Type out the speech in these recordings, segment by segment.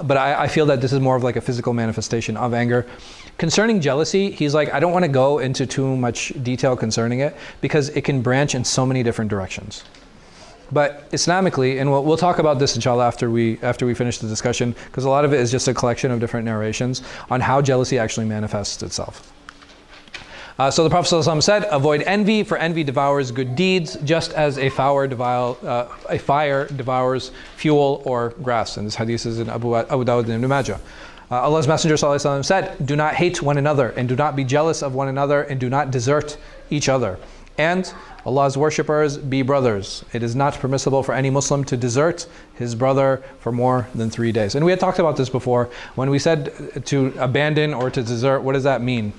but I feel that this is more of like a physical manifestation of anger. Concerning jealousy, he's like, I don't want to go into too much detail concerning it because it can branch in so many different directions. But Islamically, and we'll talk about this inshallah after we finish the discussion, because a lot of it is just a collection of different narrations on how jealousy actually manifests itself. So the Prophet ﷺ said, avoid envy, for envy devours good deeds, just as a fire devours fuel or grass. And this hadith is in Abu Dawud and Ibn Majah. Allah's Messenger ﷺ said, do not hate one another, and do not be jealous of one another, and do not desert each other. And Allah's worshippers, be brothers. It is not permissible for any Muslim to desert his brother for more than 3 days. And we had talked about this before. When we said to abandon or to desert, what does that mean?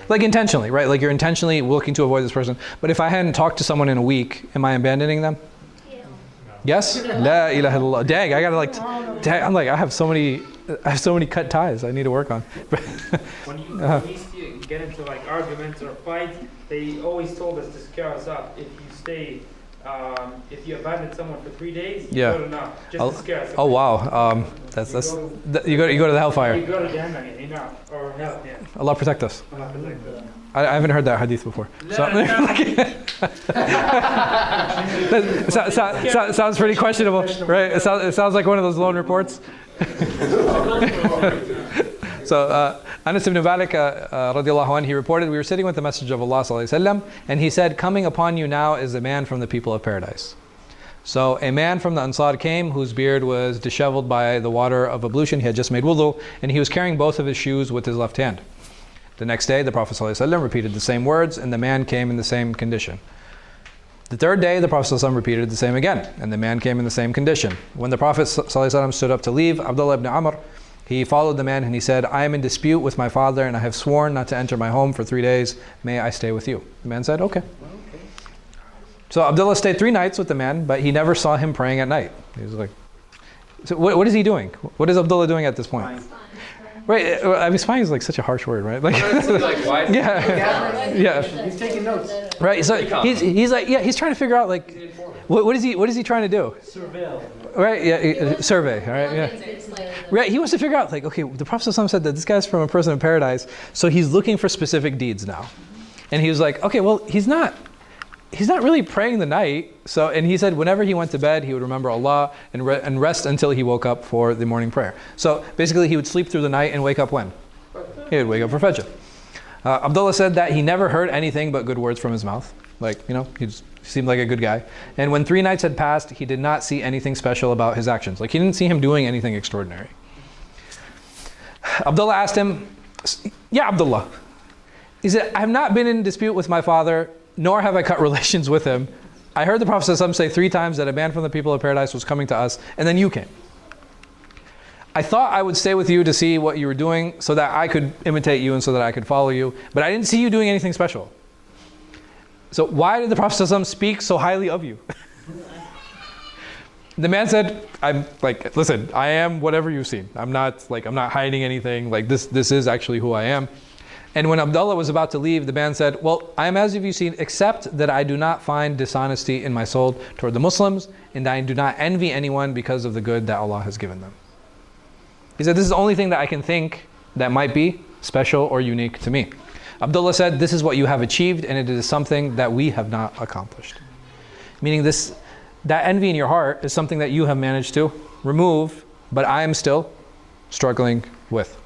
Like intentionally, right? Like you're intentionally looking to avoid this person. But if I hadn't talked to someone in a week, am I abandoning them? Yes? La ilaha illallah. Dang, I gotta like, dang, I'm like, I have so many cut ties I need to work on. When you used to get into like arguments or fights, they always told us to scare us up. If you stay, if you abandon someone for 3 days, you go to Nar, just to scare us up. Oh wow, you go to the hellfire. You go to Jannah, or hell, yeah. Allah protect us. Allah protect us. I haven't heard that hadith before. Sounds pretty questionable, right? It sounds like one of those loan reports. So Anas ibn Malik radiallahu anh, he reported, we were sitting with the Messenger of Allah sallallahu alaihi wasallam, and he said, coming upon you now is a man from the people of paradise. So a man from the Ansar came whose beard was disheveled by the water of ablution. He had just made wudu, and he was carrying both of his shoes with his left hand. The next day, the Prophet ﷺ repeated the same words, and the man came in the same condition. The third day, the Prophet ﷺ repeated the same again, and the man came in the same condition. When the Prophet ﷺ stood up to leave, Abdullah ibn Amr, he followed the man and he said, I am in dispute with my father, and I have sworn not to enter my home for 3 days. May I stay with you? The man said, okay. So Abdullah stayed 3 nights with the man, but he never saw him praying at night. He was like, so what is he doing? What is Abdullah doing at this point? Right, I mean, spying is like such a harsh word, right? Like, yeah. He's taking notes. Right, so he's like, yeah, he's trying to figure out like, what is he trying to do? Surveil. Right, yeah, survey, right, yeah. Right, he wants to figure out like, okay, the Prophet ﷺ said that this guy's from a person in paradise, so he's looking for specific deeds now. And he was like, okay, well, he's not really praying the night. So, and he said whenever he went to bed, he would remember Allah and rest until he woke up for the morning prayer. So basically he would sleep through the night and wake up when? He would wake up for Fajr. Abdullah said that he never heard anything but good words from his mouth. Like, you know, he seemed like a good guy. And when 3 nights had passed, he did not see anything special about his actions. Like he didn't see him doing anything extraordinary. Abdullah asked him, yeah, Abdullah. He said, I have not been in dispute with my father, nor have I cut relations with him. I heard the Prophet ﷺ say 3 times that a man from the people of paradise was coming to us, and then you came. I thought I would stay with you to see what you were doing so that I could imitate you and so that I could follow you, but I didn't see you doing anything special. So why did the Prophet ﷺ speak so highly of you? The man said, I'm like, listen, I am whatever you've seen. I'm not hiding anything. Like this is actually who I am. And when Abdullah was about to leave, the man said, well, I am as you've seen, except that I do not find dishonesty in my soul toward the Muslims, and I do not envy anyone because of the good that Allah has given them. He said, this is the only thing that I can think that might be special or unique to me. Abdullah said, this is what you have achieved, and it is something that we have not accomplished. Meaning that envy in your heart is something that you have managed to remove, but I am still struggling with.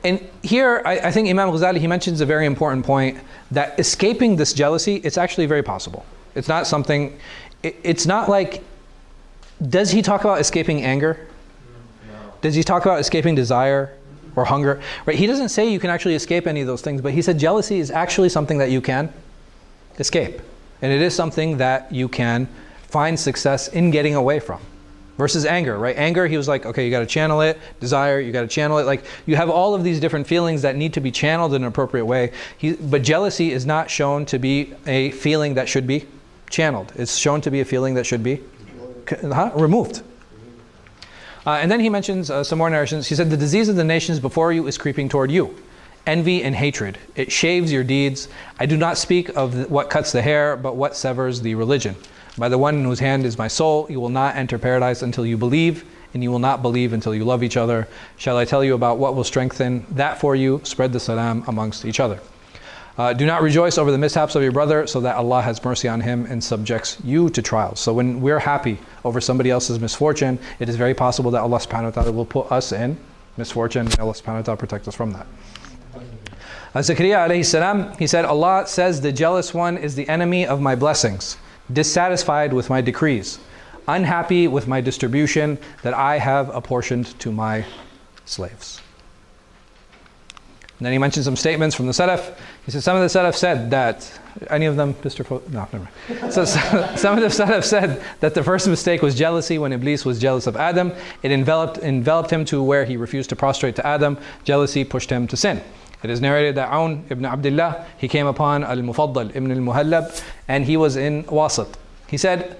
And here, I think Imam Ghazāli, he mentions a very important point, that escaping this jealousy, it's actually very possible. It's not something, it's not like, does he talk about escaping anger? No. Does he talk about escaping desire or hunger? Right? He doesn't say you can actually escape any of those things, but he said jealousy is actually something that you can escape. And it is something that you can find success in getting away from. Versus anger, right? Anger, he was like, okay, you got to channel it. Desire, you got to channel it. Like, you have all of these different feelings that need to be channeled in an appropriate way. But jealousy is not shown to be a feeling that should be channeled. It's shown to be a feeling that should be removed. And then he mentions some more narrations. He said, the disease of the nations before you is creeping toward you. Envy and hatred. It shaves your deeds. I do not speak of what cuts the hair, but what severs the religion. By the one in whose hand is my soul, you will not enter paradise until you believe, and you will not believe until you love each other. Shall I tell you about what will strengthen that for you? Spread the salam amongst each other. Do not rejoice over the mishaps of your brother, so that Allah has mercy on him and subjects you to trials. So when we're happy over somebody else's misfortune, it is very possible that Allah subhanahu wa ta'ala will put us in misfortune, and Allah subhanahu wa ta'ala protect us from that. Zakaria alayhi salam, he said, Allah says, the jealous one is the enemy of my blessings, dissatisfied with my decrees, unhappy with my distribution that I have apportioned to my slaves. And then he mentioned some statements from the Salaf. He said, some of the Salaf said that, any of them, no, never mind. So some of the Salaf said that the first mistake was jealousy when Iblis was jealous of Adam. It enveloped him to where he refused to prostrate to Adam. Jealousy pushed him to sin. It is narrated that Aun ibn Abdullah, he came upon Al-Mufaddal ibn al-Muhallab, and he was in Wasat. He said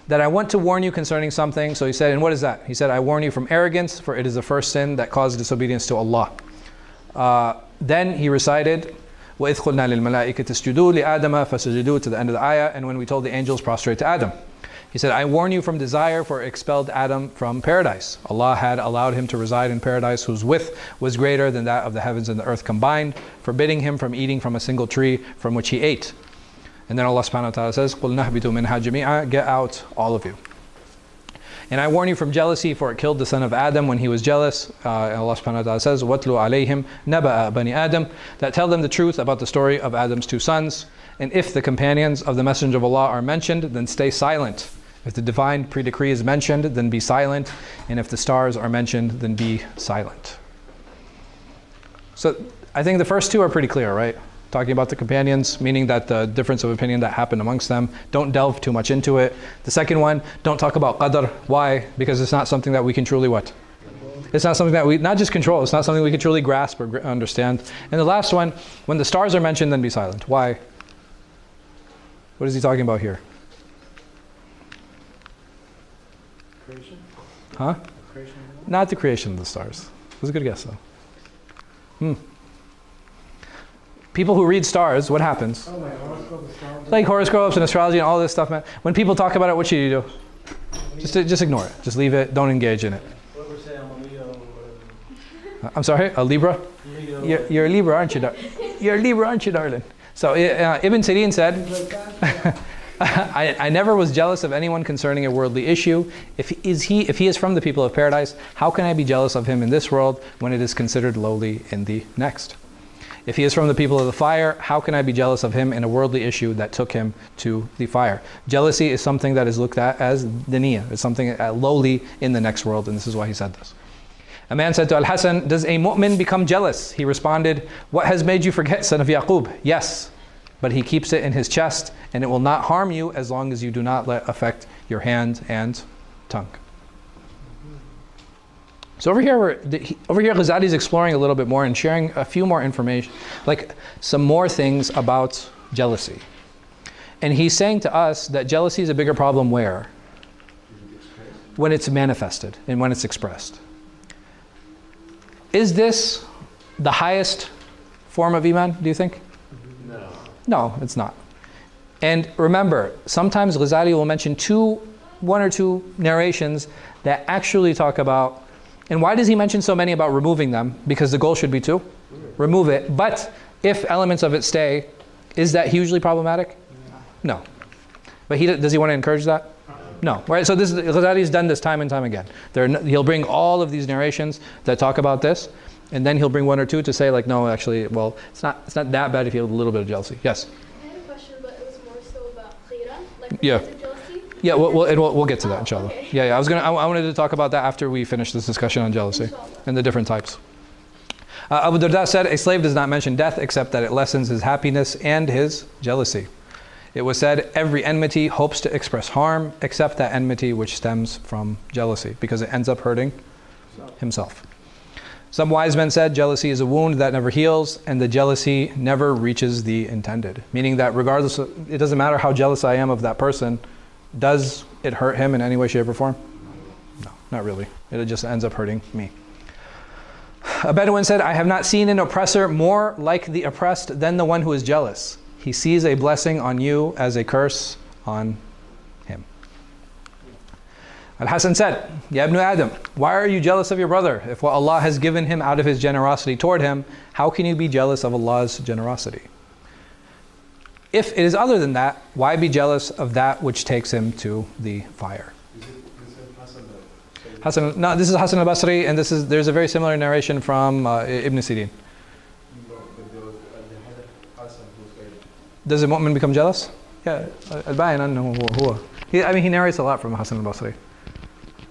that I want to warn you concerning something. So he said, and what is that? He said, I warn you from arrogance, for it is the first sin that causes disobedience to Allah. Then he recited, وَإِذْ قُلْنَا لِلْمَلَائِكَةِ اسْجُدُوا لِآدَمَ فَسَجَدُوا to the end of the ayah, and when we told the angels prostrate to Adam. He said, I warn you from desire, for it expelled Adam from paradise. Allah had allowed him to reside in paradise, whose width was greater than that of the heavens and the earth combined, forbidding him from eating from a single tree from which he ate. And then Allah subhanahu wa ta'ala says, قُلْ نَهْبِتُوا مِنْهَا جَمِيعًا, get out, all of you. And I warn you from jealousy, for it killed the son of Adam when he was jealous. And Allah subhanahu wa ta'ala says, وَاتْلُوا عَلَيْهِمْ نَبَأَ بَنِي آدَمَ, that tell them the truth about the story of Adam's two sons. And if the companions of the Messenger of Allah are mentioned, then stay silent. If the divine pre-decree is mentioned, then be silent. And if the stars are mentioned, then be silent. So I think the first two are pretty clear, right? Talking about the companions, meaning that the difference of opinion that happened amongst them, don't delve too much into it. The second one, don't talk about qadr. Why? Because it's not something that we can truly what? It's not something that we, not just control, it's not something we can truly grasp or understand. And the last one, when the stars are mentioned, then be silent. Why? What is he talking about here? Creation? Huh? Creation? Not the creation of the stars. It was a good guess though. People who read stars, what happens? Oh, like horoscopes, astrology. Like horoscopes and astrology and all this stuff, man. When people talk about it, what should you do? Just ignore it. Just leave it. Don't engage in it. What we're saying, I'm a Leo. I'm sorry, a Libra? Leo. You're a Libra, aren't you, You're a Libra, aren't you, darling? So Ibn Sirin said, I never was jealous of anyone concerning a worldly issue. If he is from the people of paradise, how can I be jealous of him in this world when it is considered lowly in the next? If he is from the people of the fire, how can I be jealous of him in a worldly issue that took him to the fire? Jealousy is something that is looked at as dunya. It's something lowly in the next world, and this is why he said this. A man said to Al-Hasan, does a mu'min become jealous? He responded, what has made you forget, son of Yaqub? Yes, but he keeps it in his chest, and it will not harm you as long as you do not let it affect your hand and tongue. So over here Ghazāli is exploring a little bit more and sharing a few more information, like some more things about jealousy. And he's saying to us that jealousy is a bigger problem where? When it's manifested and when it's expressed. Is this the highest form of Iman, do you think? No. No, it's not. And remember, sometimes Ghazāli will mention one or two narrations that actually talk about. And why does he mention so many about removing them? Because the goal should be to remove it. But if elements of it stay, is that hugely problematic? No. But does he want to encourage that? No. Right? So Ghazāli's done this time and time again. He'll bring all of these narrations that talk about this, and then he'll bring one or two to say, like, no, actually, well, it's not that bad if you have a little bit of jealousy. Yes? I had a question, but it was more so about khira, like yeah. jealousy. Yeah, we'll get to that, inshallah. Okay. Yeah, I wanted to talk about that after we finish this discussion on jealousy and the different types. Abu Darda said, a slave does not mention death except that it lessens his happiness and his jealousy. It was said, every enmity hopes to express harm except that enmity which stems from jealousy, because it ends up hurting himself. Some wise men said, jealousy is a wound that never heals, and the jealousy never reaches the intended. Meaning that regardless it doesn't matter how jealous I am of that person, does it hurt him in any way, shape, or form? No, not really. It just ends up hurting me. A Bedouin said, I have not seen an oppressor more like the oppressed than the one who is jealous. He sees a blessing on you as a curse on him. Al-Hasan said, Ya ibn Adam, why are you jealous of your brother? If what Allah has given him out of his generosity toward him, how can you be jealous of Allah's generosity? If it is other than that, why be jealous of that which takes him to the fire? Hasan, no, this is Hasan al-Basri, and there's a very similar narration from Ibn Sirin. Does a mu'min become jealous? Yeah, al-bayin annahu huwa. He narrates a lot from Hasan al-Basri.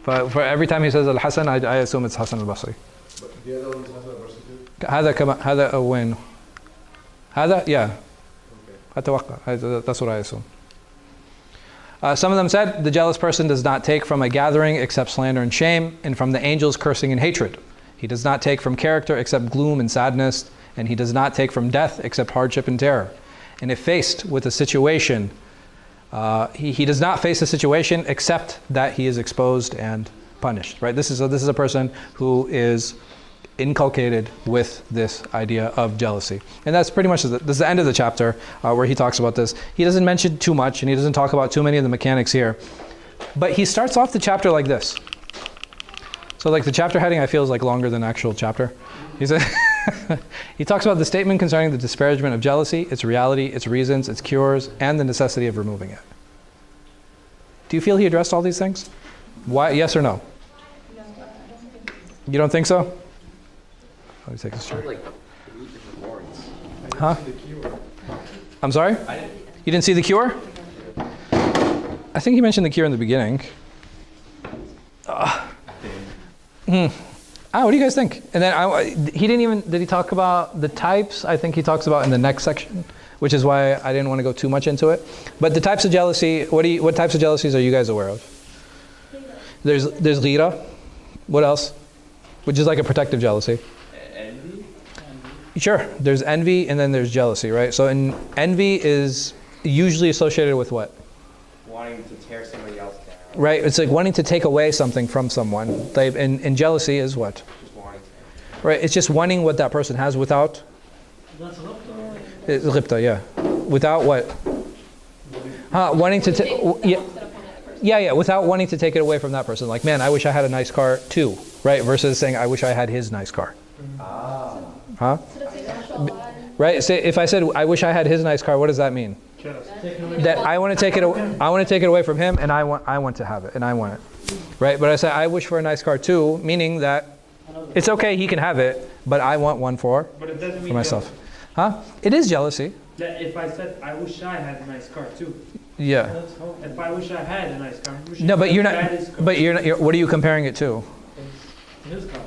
For every time he says al-Hasan, I assume it's Hasan al-Basri. But the other one is Hasan al-Basri too? هذا وين؟ هذا, yeah. Okay. That's what I assume. Some of them said, the jealous person does not take from a gathering except slander and shame, and from the angels cursing and hatred. He does not take from character except gloom and sadness, and he does not take from death except hardship and terror. And if faced with a situation, he does not face a situation except that he is exposed and punished. Right? This is a person who is inculcated with this idea of jealousy. And that's pretty much this is the end of the chapter where he talks about this. He doesn't mention too much, and he doesn't talk about too many of the mechanics here. But he starts off the chapter like this. So like the chapter heading I feel is like longer than the actual chapter. He talks about the statement concerning the disparagement of jealousy, its reality, its reasons, its cures, and the necessity of removing it. Do you feel he addressed all these things? Why? Yes or no? No, I don't think so. You don't think so? Let me take this chair. Like 3 different words. Huh? I'm sorry? You didn't see the cure? I think he mentioned the cure in the beginning. What do you guys think? And then he didn't even, did he talk about the types? I think he talks about in the next section, which is why I didn't want to go too much into it. But the types of jealousy, what types of jealousies are you guys aware of? There's ghira. What else? Which is like a protective jealousy. Envy? Sure, there's envy and then there's jealousy, right? So envy is usually associated with what? Wanting to tear somebody else down. Right, it's like wanting to take away something from someone. And jealousy is what? Just wanting to. Right, it's just wanting what that person has without? That's It's ghibta, yeah. Without what? Wanting to yeah, without wanting to take it away from that person. Like, man, I wish I had a nice car too, right? Versus saying, I wish I had his nice car. Huh? Right. So if I said, I wish I had his nice car, what does that mean? That I want to take it. I want to take it away from him, and I want to have it, and I want it. Right. But I say, I wish for a nice car too, meaning that it's okay, he can have it, but I want one for myself. Huh? It is jealousy. If I said, I wish I had a nice car too. Yeah. If I wish I had a nice car. No, but you're not. But you're not. What are you comparing it to? His car,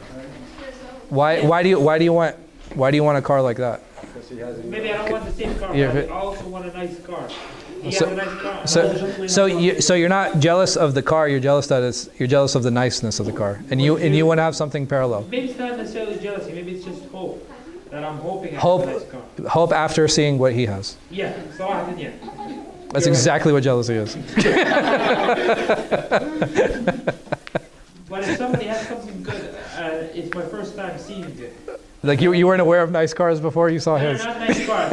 Why right? do you want a car like that? Maybe I don't want the same car, but I also want a nice car. He has a nice car. So you're not jealous of the car. You're jealous of the niceness of the car, and you want to have something parallel. Maybe it's not necessarily jealousy. Maybe it's just hope that I'm hoping I have a nice car. Hope after seeing what he has. Yeah. So I did. Yeah. That's exactly what jealousy is. But if somebody has something good, it's my first time seeing it. Like you weren't aware of nice cars before you saw his. Not nice car.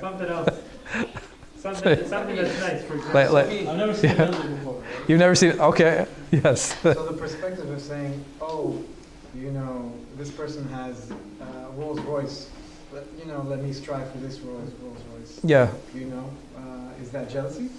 Something else. Something that's nice. For example. I've never seen that before. You've never seen it? Okay. Yes. So the perspective of saying, oh, this person has Rolls Royce, let me strive for this Rolls Royce. Yeah. Is that jealousy?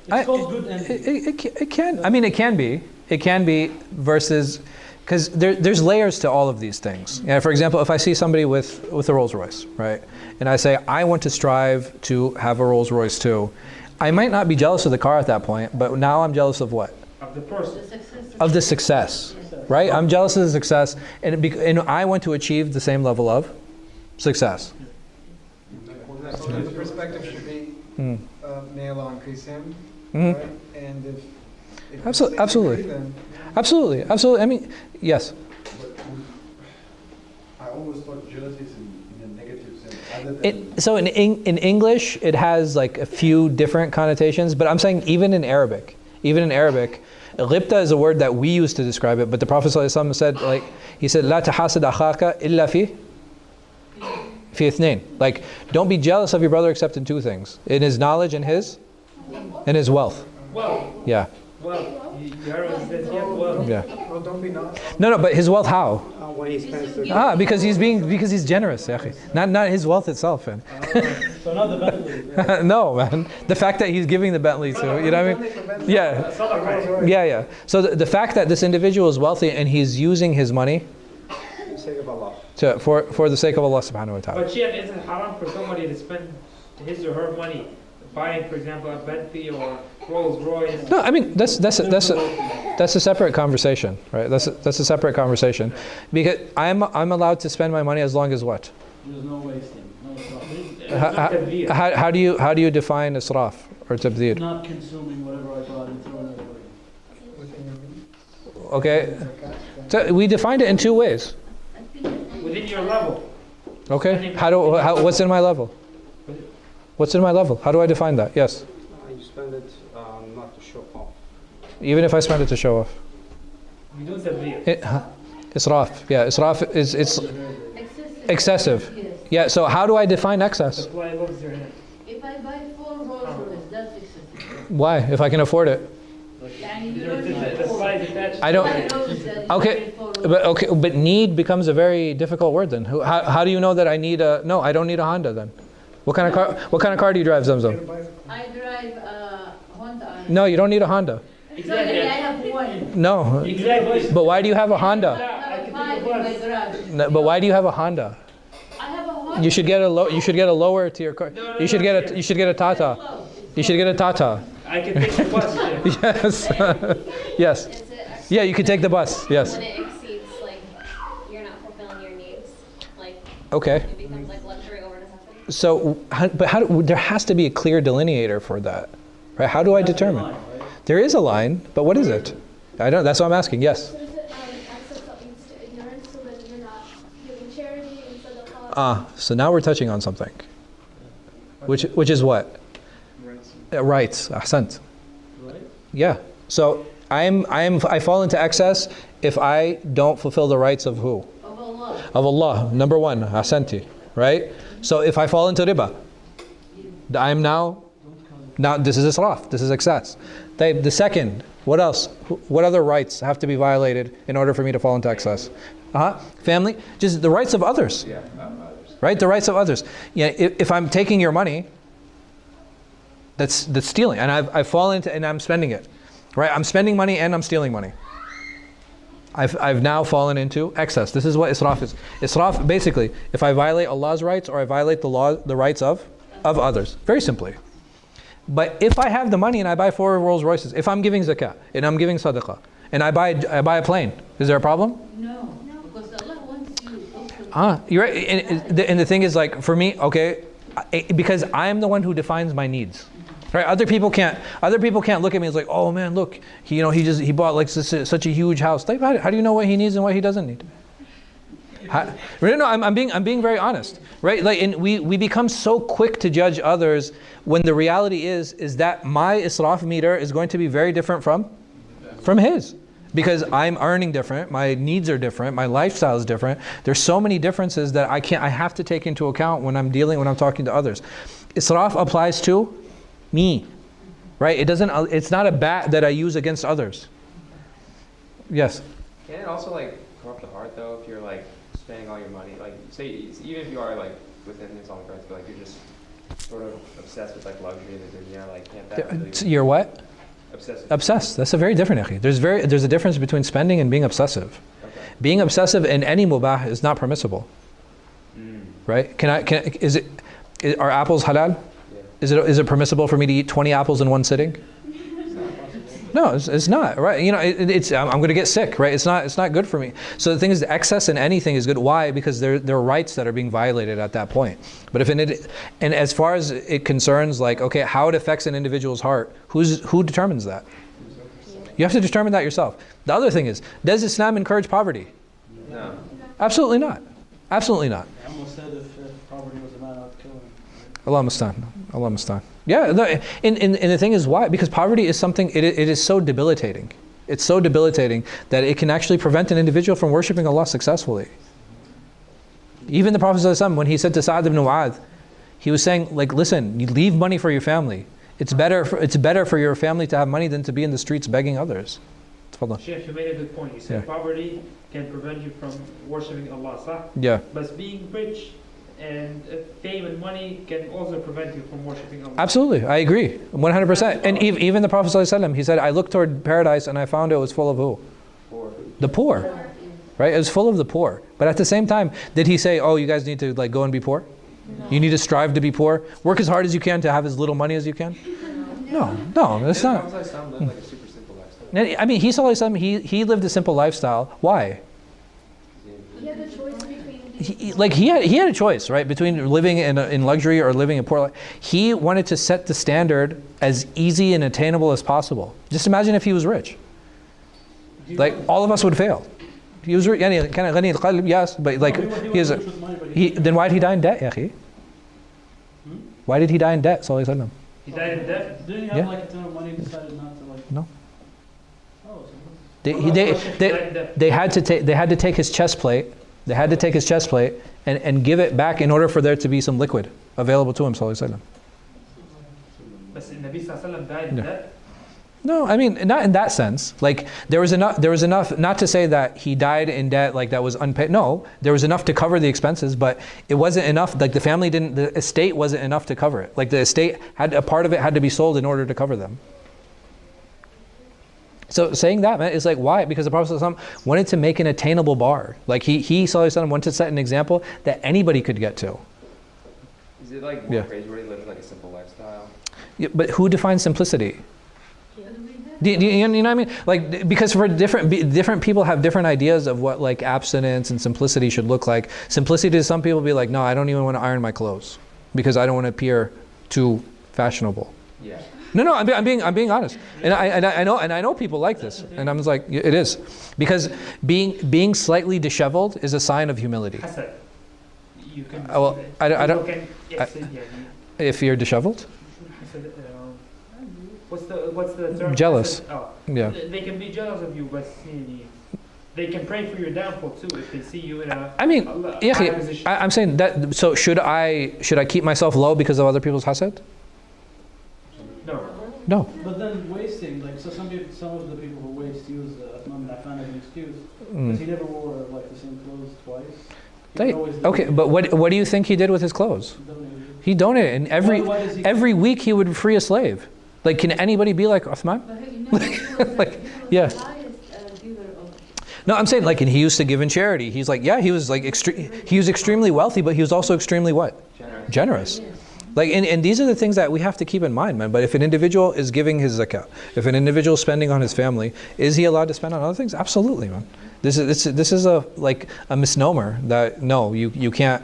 It's called good envy. It can. I mean, it can be. It can be versus, because there's layers to all of these things. Yeah. For example, if I see somebody with a Rolls Royce, right, and I say I want to strive to have a Rolls Royce too, I might not be jealous of the car at that point, but now I'm jealous of what? Of the person. Of the success, right? I'm jealous of the success, and I want to achieve the same level of success. So the perspective should be, may Allah increase him, Mm-hmm. right? And if Absolutely. then Absolutely. I mean, yes. I always thought jealousy is in a negative sense. So in English, it has like a few different connotations, but I'm saying even in Arabic, ghibta is a word that we use to describe it, but the Prophet ﷺ said, he said, "La tahasad akhaka illa fi ithnain." Like, don't be jealous of your brother except in 2 things: in his knowledge and his wealth. Well. Yeah. Well, you heard what he said, he has wealth. Yeah. Oh, don't be nice. No, but his wealth how? When he spends the Because he's generous, ya akhi. Not his wealth itself, man. So not the Bentley. No, man. The fact that he's giving the Bentley to, you know what I mean? Yeah. Yeah. So the fact that this individual is wealthy and he's using his money for the sake of Allah subhanahu wa ta'ala. But Sheikh, isn't it haram for somebody to spend his or her money buying, for example, a Bentley or Rolls Royce? No, I mean that's a separate conversation, right? That's a separate conversation, because I'm allowed to spend my money as long as what? There's no wasting, no It's How do you define israf or tabdhir? not consuming whatever I bought and throwing it away. Okay, so we defined it in two ways. within your level. Okay, what's in my level? What's in my level? How do I define that? Yes. You spend it not to show off. Even if I spend it to show off. You don't tabligh. Israf. Yeah, israf is excessive. Yes. Yeah, so how do I define excess? Supply loves your hand. If I buy 4 Rolls Royce, that's excessive. Why? If I can afford it. يعني you don't The supply is attached. I don't. notice that Okay, you pay 4 but need becomes a very difficult word then. How do you know that I need a? No, I don't need a Honda then. What kind of car do you drive, Zamzam? I drive Honda. No, you don't need a Honda. Sorry, I have one. No. Exactly. But why do you have a I Honda? have 5 in my garage. No, but why do you have a Honda? I have a Honda. You should get a lower to your car. You should get a Tata. You should get a Tata. I can take the bus. Yeah. Yes. Yes. Is it Yeah, you can take the bus. Yes. when it exceeds, like, you're not fulfilling your needs? Like, Okay. it becomes like luxury over necessity? So, there has to be a clear delineator for that, right? How do I determine? There is a line, but what is it? I don't. That's what I'm asking. Yes. So does it access something to ignorance so that you're not giving charity instead of So now we're touching on something, which is what? Rights. Ahsant. Right? Yeah. So I fall into excess if I don't fulfill the rights of who? Of Allah. Of Allah. Number one, ahsanti. Right? So if I fall into riba, I'm now this is israf. This is excess. The second, what else? What other rights have to be violated in order for me to fall into excess? Family, just the rights of others. Yeah, others. Right? The rights of others. Yeah. If I'm taking your money, that's stealing, and I've fallen into, and I'm spending it. Right? I'm spending money and I'm stealing money. I've now fallen into excess. This is what israf is. Israf, basically, if I violate Allah's rights or I violate the rights of others. Very simply. But if I have the money and I buy 4 Rolls Royces, if I'm giving zakah and I'm giving sadaqah and I buy a plane, is there a problem? No. Because Allah wants you. You're right. And the thing is, like, for me, okay, because I'm the one who defines my needs. Right? Other people can't look at me and like, oh man, look, he bought like such a huge house. Like, how do you know what he needs and what he doesn't need? No, I'm being very honest, right? Like, and we become so quick to judge others when the reality is that my israf meter is going to be very different from his, because I'm earning different, my needs are different, my lifestyle is different. There's so many differences that I have to take into account when I'm talking to others. Israf applies to me, right? It's not a bat that I use against others. Yes. Can it also like corrupt the heart though if you're like spending all your money? Like, say even if you are like within Islamic rights, but like you're just sort of obsessed with like luxury and the dunya, like can't that really You're what? Obsessed. That's a very different aqi. There's a difference between spending and being obsessive. Okay. Being obsessive in any mubah is not permissible. Right? Are apples halal? Yeah. Is it permissible for me to eat 20 apples in one sitting? No, it's not, right? I'm going to get sick, right? It's not good for me. So the thing is, the excess in anything is good. Why? Because there are rights that are being violated at that point. But and as far as it concerns, like, okay, how it affects an individual's heart, who determines that? You have to determine that yourself. The other thing is, does Islam encourage poverty? No. Absolutely not. Absolutely not. I almost said if poverty was a man, I'd kill him. Allah mustan. Allah mustan. Yeah, and the thing is why? Because poverty is something, it is so debilitating. It's so debilitating that it can actually prevent an individual from worshipping Allah successfully. Even the Prophet ﷺ, when he said to Sa'ad ibn Mu'adh, he was saying, like, listen, you leave money for your family. It's better for your family to have money than to be in the streets begging others. Sheikh, you made a good point. You said poverty can prevent you from worshipping Allah, صح? Yeah. But being rich and fame and money can also prevent you from worshipping Allah. Absolutely, I agree, 100%. And even the Prophet ﷺ, he said, I looked toward paradise and I found it was full of who? Poor. The poor. Right? It was full of the poor. But at the same time, did he say, oh, you guys need to like go and be poor? No. You need to strive to be poor? Work as hard as you can to have as little money as you can? No, that's not. Like a super simple lifestyle. I mean, he lived a simple lifestyle. Why? He had the choice between he had a choice, right, between living in luxury or living in poor life. He wanted to set the standard as easy and attainable as possible. Just imagine if he was rich. Like all of us would fail. He was yes, but like then why did he die in debt, ya akhi? Why did he die in debt? Sallallahu Alaihi Wasallam. He died in debt? Didn't he have like a ton of money and decided not to like? No. Oh, so They had to take his chest plate. They had to take his chest plate and give it back in order for there to be some liquid available to him. Sallallahu Alaihi Wasallam. But the Nabi Sallallahu Alaihi Wasallam died in debt? No, I mean not in that sense. Like there was enough not to say that he died in debt, like that was unpaid. No, there was enough to cover the expenses, but it wasn't enough. Like the estate wasn't enough to cover it. Like the estate had a part of it had to be sold in order to cover them. So saying that, man, is like why? Because the Prophet ﷺ wanted to make an attainable bar. Like he ﷺ wanted to set an example that anybody could get to. Is it like more praiseworthy living like a simple lifestyle? Yeah, but who defines simplicity? You know what I mean? Like, because for different people have different ideas of what like abstinence and simplicity should look like. Simplicity to some people be like, no, I don't even want to iron my clothes because I don't want to appear too fashionable. Yeah. No, I'm being honest, and I know people like this, and I'm just like, it is, because being slightly disheveled is a sign of humility. You can if you're disheveled. What's the term? Jealous. Yeah. They can be jealous of you, but they can pray for your downfall too if they see you in a. I mean, high position. I'm saying that. So should I keep myself low because of other people's hasad? No. But then wasting, like, so some of the people who waste use I found an excuse because he never wore like the same clothes twice. Okay, but what do you think he did with his clothes? He donated, and every week he would free a slave. Like, can anybody be like Uthman? Like, yeah. No, I'm saying like, and he used to give in charity. He's like, yeah, he was like he was extremely wealthy, but he was also extremely what? Generous. Like, and these are the things that we have to keep in mind, man. But if an individual is giving his zakah, if an individual is spending on his family, is he allowed to spend on other things? Absolutely, man. This is a misnomer that no, you can't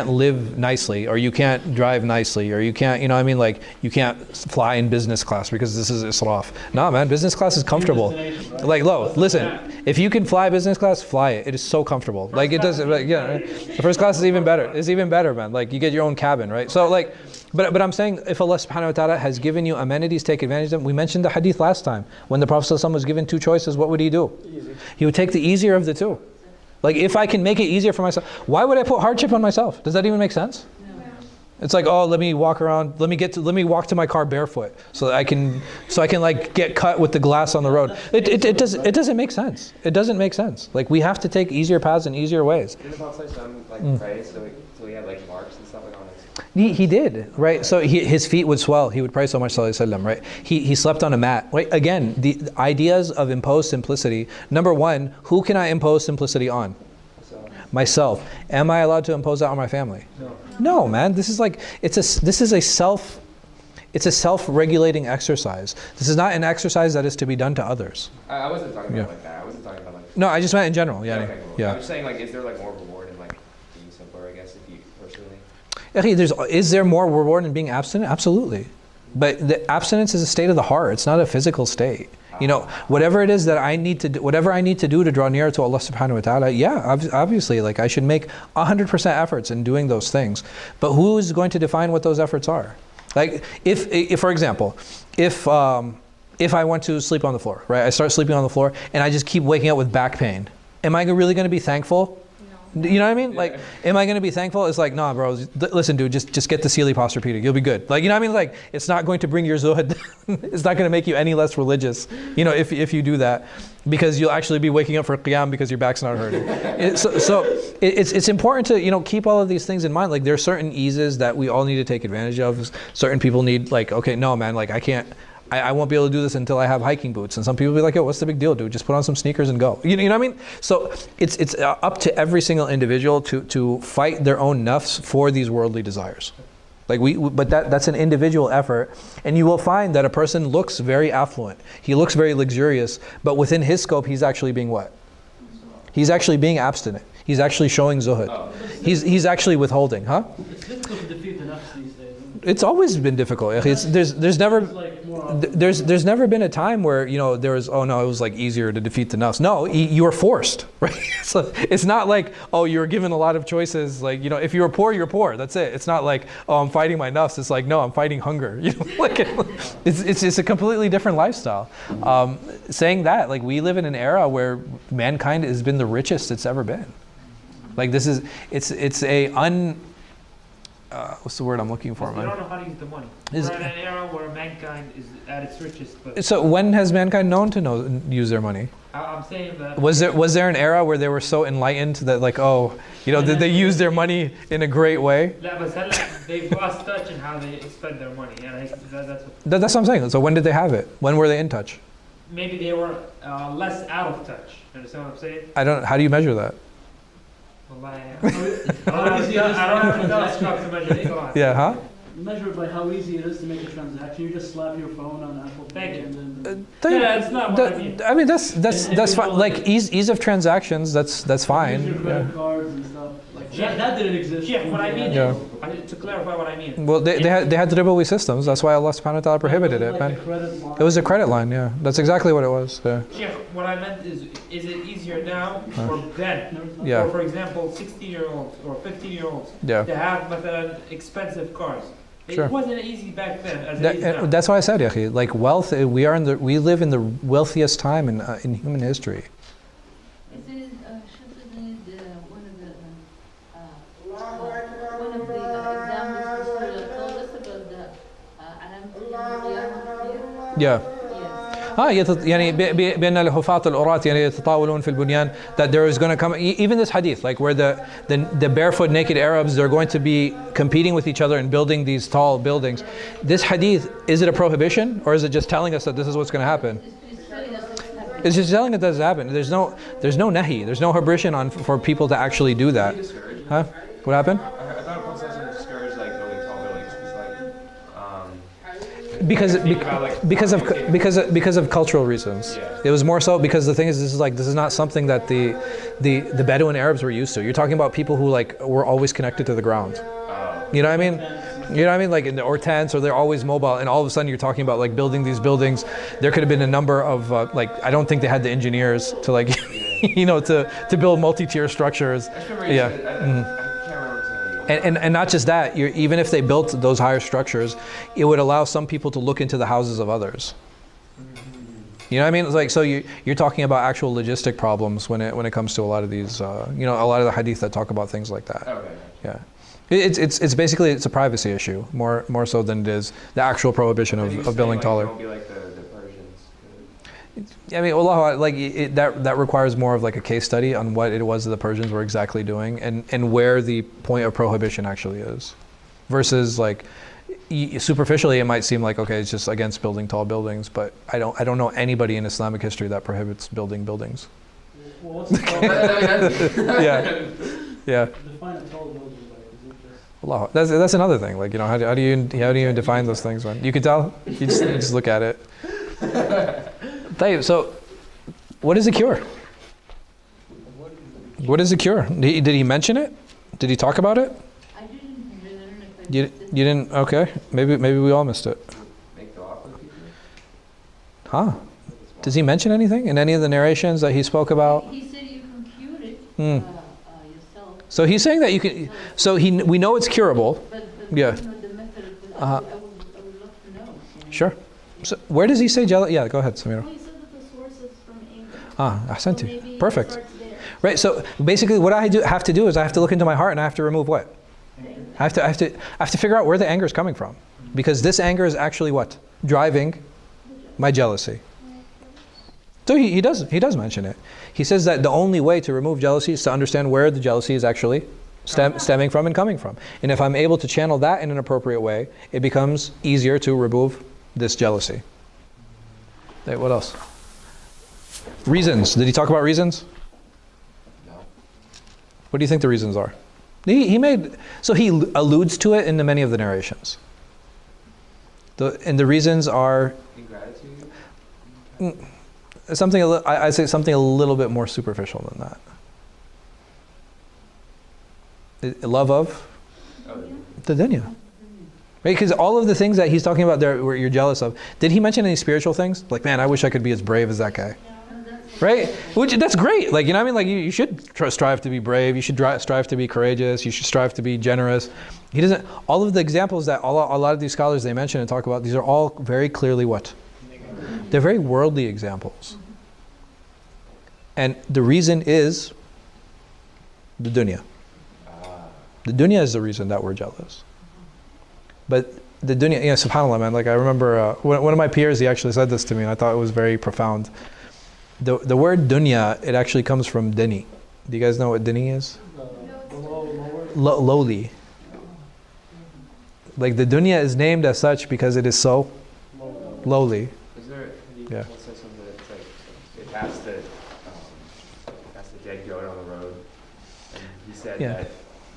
live nicely, or you can't drive nicely, or you can't, you know what I mean, like you can't fly in business class because this is israf. Nah, man, business class is comfortable. Like, listen, if you can fly business class, fly it. It is so comfortable. Like it does, like, yeah. Right? The first class is even better. It's even better, man. Like you get your own cabin, right? So like, but I'm saying if Allah subhanahu wa ta'ala has given you amenities, take advantage of them. We mentioned the hadith last time. When the Prophet ﷺ was given two choices, what would he do? He would take the easier of the two. Like, if I can make it easier for myself, why would I put hardship on myself? Does that even make sense? No. It's like, oh, let me walk around, let me walk to my car barefoot so that I can like get cut with the glass on the road. It doesn't make sense. It doesn't make sense. Like, we have to take easier paths and easier ways. Didn't the Prophet pray so he had like marks and stuff like on his? He did, right? So his feet would swell. He would pray so much, sallallahu alaihi wasallam, right? He slept on a mat. Right? Again, the ideas of imposed simplicity. Number one, who can I impose simplicity on? Myself. Am I allowed to impose that on my family? No, man. This is like it's a self-regulating exercise. This is not an exercise that is to be done to others. I wasn't talking about like that. I wasn't talking about like. No, I just meant in general. Yeah. Okay, cool. Yeah. I'm just saying, like, is there like more reward in like being simpler? I guess if you personally. Is there more reward in being abstinent? Absolutely. But the abstinence is a state of the heart. It's not a physical state. You know, whatever it is that I need to do, whatever I need to do to draw nearer to Allah subhanahu wa ta'ala, yeah, obviously, like I should make 100% efforts in doing those things. But who is going to define what those efforts are? Like, if for example, if I want to sleep on the floor, right? I start sleeping on the floor and I just keep waking up with back pain. Am I really going to be thankful? You know what I mean? Like, am I going to be thankful? It's like, nah, bro. Listen, dude, just get the Sealy Posturepedic. You'll be good. Like, you know what I mean? Like, it's not going to bring your zuhud. It's not going to make you any less religious. You know, if you do that, because you'll actually be waking up for qiyam because your back's not hurting. It's important to keep all of these things in mind. Like, there are certain eases that we all need to take advantage of. Certain people need, like, okay, no, man, like I won't be able to do this until I have hiking boots. And some people will be like, yo, what's the big deal, dude? Just put on some sneakers and go. You know what I mean? So it's up to every single individual to fight their own nafs for these worldly desires. Like but that's an individual effort. And you will find that a person looks very affluent. He looks very luxurious, but within his scope, he's actually being what? He's actually being abstinent. He's actually showing zuhud. He's actually withholding, huh? It's difficult to defeat the nafs these days. It's always been difficult. There's never been a time where there was, oh no, it was like easier to defeat the nafs. No, you were forced, right? So it's not like, oh, you were given a lot of choices. Like, if you were poor, you're poor. That's it. It's not like, oh, I'm fighting my nafs. It's like, no, I'm fighting hunger. Like it's a completely different lifestyle. Saying that, like, we live in an era where mankind has been the richest it's ever been. Like, it's a what's the word I'm looking for, man? You don't know how to use the money. We're in an era where mankind is at its richest. But so when has mankind known to use their money? I'm saying that. Was there an era where they were so enlightened that, like, did they use their money in a great way? They've lost touch in how they spend their money, and that's what I'm saying. So when did they have it? When were they in touch? Maybe they were less out of touch. Understand what I'm saying? How do you measure that? Yeah, huh? Measure it by how easy it is to make a transaction. You just slap your phone on Apple Pay. That's not what I mean. I mean, that's fine. Like, ease of transactions, that's fine. Use your credit cards and stuff. Like that didn't exist. Yeah, what I mean. Yeah. To clarify what I mean. Well, they had ribawi systems. That's why Allah subhanahu wa ta'ala prohibited it, man. It was a credit line, yeah. That's exactly what it was. Yeah. Yeah, what I meant is it easier now or then? Yeah. Or, for example, 16-year-olds or 15-year-olds to have expensive cars. Sure. It wasn't easy back then as it is now. That's why I said, Yahi, like, wealth, we live in the wealthiest time in human history. Yeah. يعني بأن الحفاة العراة يعني يتطاولون في البنيان, that there is going to come, even this hadith, like, where the barefoot naked Arabs, they're going to be competing with each other and building these tall buildings. This hadith, is it a prohibition, or is it just telling us that this is what's going to happen? It's just telling us that this happen. There's no nahi, there's no prohibition for people to actually do that. Huh? What happened? Because of cultural reasons. Yeah. It was more so because the thing is, this is not something that the Bedouin Arabs were used to. You're talking about people who, like, were always connected to the ground. You know what I mean? You know what I mean? Like, or tents, or they're always mobile, and all of a sudden you're talking about, like, building these buildings. There could have been a number of I don't think they had the engineers to, like, to build multi-tier structures. Yeah. Mm-hmm. And not just that, even if they built those higher structures, it would allow some people to look into the houses of others. You know what I mean? It's like, so you're talking about actual logistic problems when it comes to a lot of these, a lot of the hadith that talk about things like that. Okay. Yeah. It's basically, it's a privacy issue, more so than it is the actual prohibition of building taller. Don't be like the Persians. I mean, Allah, like, that requires more of, like, a case study on what it was that the Persians were exactly doing and where the point of prohibition actually is, versus, like, superficially it might seem like, okay, it's just against building tall buildings, but I don't know anybody in Islamic history that prohibits building buildings. Well, what's the yeah. Define a tall building. Allah, that's another thing. Like, how do you even define those things, man? You can tell. You just look at it. So, what is the cure? What is the cure? Did he mention it? Did he talk about it? I didn't. You didn't? Okay. Maybe we all missed it. Huh? Does he mention anything in any of the narrations that he spoke about? He said you compute it yourself. So he's saying that you can. So we know it's curable. But yeah. The method. I would love to know. Sure. So where does he say jealous? Yeah. Go ahead, Samira. Well, he said that the source is from England. Ahsanti. So Perfect. Right? So basically what I have to do is I have to look into my heart and I have to remove what? I have to figure out where the anger is coming from. Because this anger is actually what? Driving my jealousy. So he does mention it. He says that the only way to remove jealousy is to understand where the jealousy is actually stemming from and coming from. And if I'm able to channel that in an appropriate way, it becomes easier to remove this jealousy. Okay, what else? Reasons. Did he talk about reasons? No. What do you think the reasons are? He alludes to it in many of the narrations. And the reasons are Ingratitude? I'd say something a little bit more superficial than that. Love of the dunya. Right? Because all of the things that he's talking about there where you're jealous of, did he mention any spiritual things? Like, man, I wish I could be as brave as that guy. Right? Which, that's great. Like, you know what I mean? Like, you should strive to be brave. You should strive to be courageous. You should strive to be generous. He doesn't, all of the examples that a lot of these scholars they mention and talk about, these are all very clearly what? They're very worldly examples. And the reason is the dunya. The dunya is the reason that we're jealous. But the dunya, subhanAllah, man, like I remember one of my peers, he actually said this to me and I thought it was very profound. The word dunya, it actually comes from dini. Do you guys know what dini is? Lowly. Like the dunya is named as such because it is so lowly. Is there, Yeah. let's say something that's like, it passed the dead goat on the road, and he said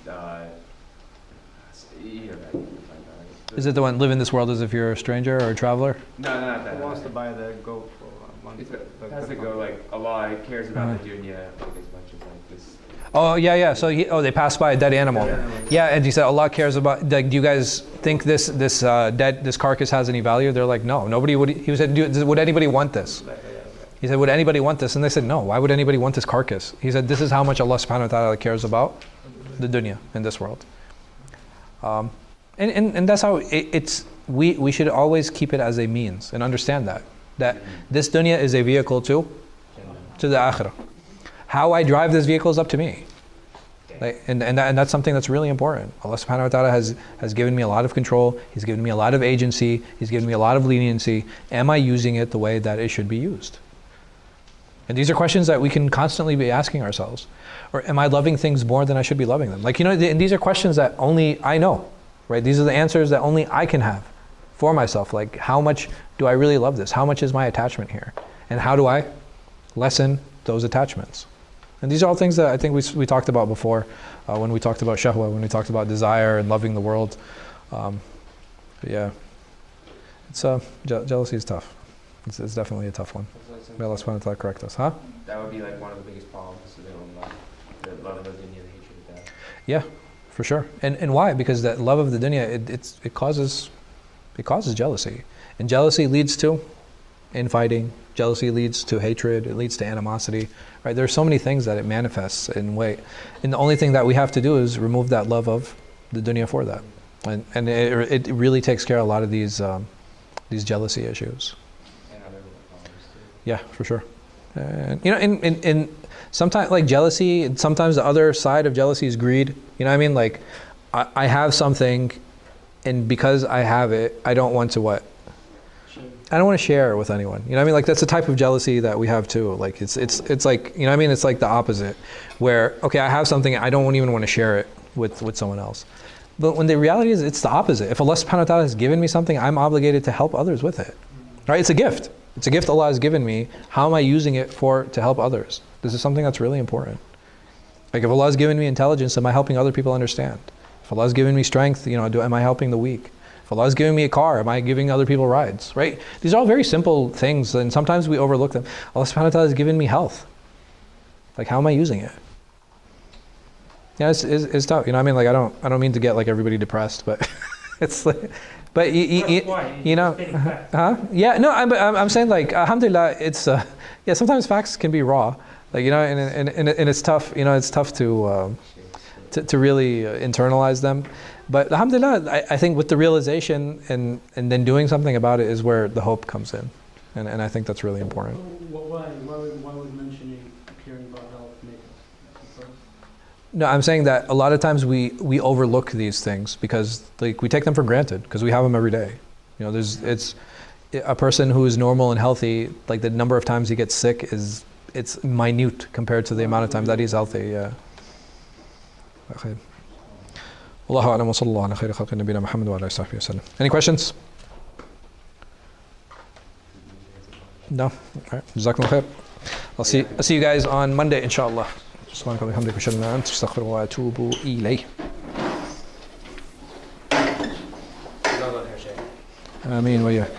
that, Is it the one, live in this world as if you're a stranger or a traveler? No, not that. Who wants to buy the goat for money? It has to go like Allah cares about the dunya like as much as like this. Oh yeah. So they passed by a dead animal. Yeah, and he said Allah cares about. Like, do you guys think this carcass has any value? They're like, no. Nobody would. He said, would anybody want this? He said, would anybody want this? And they said, no. Why would anybody want this carcass? He said, this is how much Allah subhanahu wa ta'ala cares about the dunya in this world. And that's how we should always keep it as a means and understand that this dunya is a vehicle to the akhirah. How I drive this vehicle is up to me. Like, and that's something that's really important. Allah subhanahu wa ta'ala has given me a lot of control. He's given me a lot of agency. He's given me a lot of leniency. Am I using it the way that it should be used? And these are questions that we can constantly be asking ourselves. Or am I loving things more than I should be loving them? Like, and these are questions that only I know, right? These are the answers that only I can have for myself. Like, how much do I really love this? How much is my attachment here? And how do I lessen those attachments? And these are all things that I think we talked about before when we talked about shahwa, when we talked about desire and loving the world. But yeah, it's jealousy is tough. It's definitely a tough one. May Allah subhanahu wa ta'ala correct us, huh? That would be like one of the biggest problems to the love of the dunya, the hatred of death. Yeah, for sure. And why? Because that love of the dunya, it causes jealousy, and jealousy leads to infighting. Jealousy leads to hatred. It leads to animosity. Right? There are so many things that it manifests in way, and the only thing that we have to do is remove that love of the dunya for that, and it really takes care of a lot of these jealousy issues. Yeah, for sure. And in sometimes like jealousy, and sometimes the other side of jealousy is greed. You know what I mean? Like, I have something, and because I have it, I don't want to what? I don't want to share it with anyone. You know what I mean? Like, that's the type of jealousy that we have too. Like, it's like, you know what I mean? It's like the opposite, where, okay, I have something, I don't even want to share it with someone else. But when the reality is, it's the opposite. If Allah subhanahu wa ta'ala has given me something, I'm obligated to help others with it. Right? It's a gift. It's a gift Allah has given me. How am I using it to help others? This is something that's really important. Like, if Allah has given me intelligence, am I helping other people understand? If Allah has given me strength, am I helping the weak? If Allah is giving me a car, am I giving other people rides? Right? These are all very simple things, and sometimes we overlook them. Allah subhanahu wa ta'ala has given me health. Like, how am I using it? Yeah, it's tough. You know what I mean? Like, I don't mean to get like everybody depressed, but it's like, but you know, huh? Yeah, no, I'm saying, like, alhamdulillah, it's yeah, sometimes facts can be raw, like, and it's tough. It's tough to really internalize them. But alhamdulillah, I think with the realization and then doing something about it is where the hope comes in. And I think that's really important. Why would mentioning caring about health make No, I'm saying that a lot of times we overlook these things because like we take them for granted because we have them every day. You know, it's a person who is normal and healthy, like the number of times he gets sick it's minute compared to the amount of times that he's healthy. Yeah. Okay. Wallahu a'lam wa sallallahu ala khayri khalqi nabiyina Muhammad wa ala alihi wa sallam. Any questions? No? All right. Jazakumullah khair. I'll see you guys on Monday, inshallah. سبحانك اللهم وبحمدك أشهد أن لا إله إلا أنت أستغفرك وأتوب إليه. آمين وإياك.